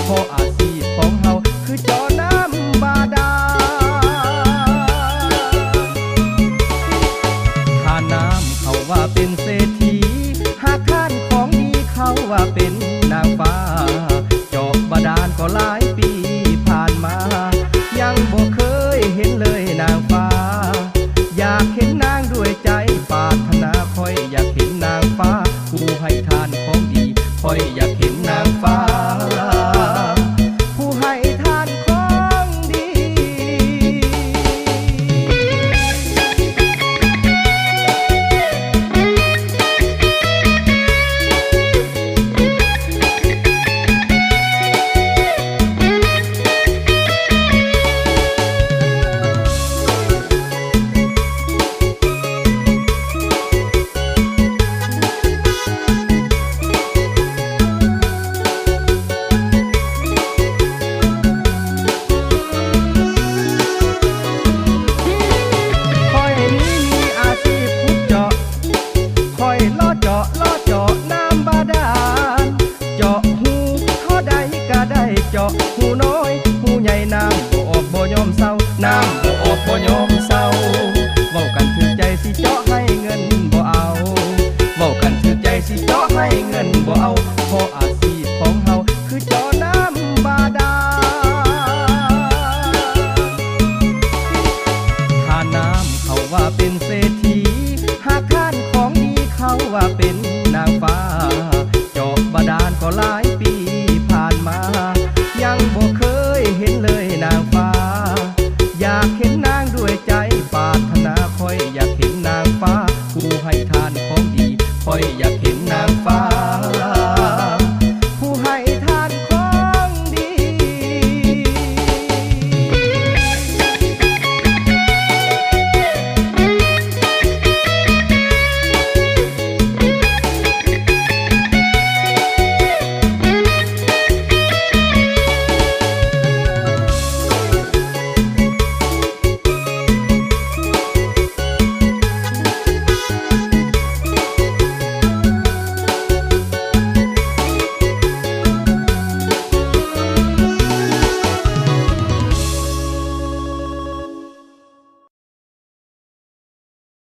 เพราะอาชีพของเฮาคือเจาะน้ำบาดาลทานน้ำเขาว่าเป็นเศรษฐีหากทานของดีเขาว่าเป็นนางฟ้าเจาะบาดาลก็หลายปีผ่านมายังบ่เคยเห็นเลยนางฟ้าอยากเห็นนางด้วยใจปรารถนาคอยอยากเห็นนางฟ้าผู้ให้ทานของดีคอยอยากเห็นนางฟ้าผู้ให้ทานของดีเจาะหูน้อยหูใหญ่น้ำบ่ออกบ่ยอมเศร้าน้ำบ่ออกบ่ยอม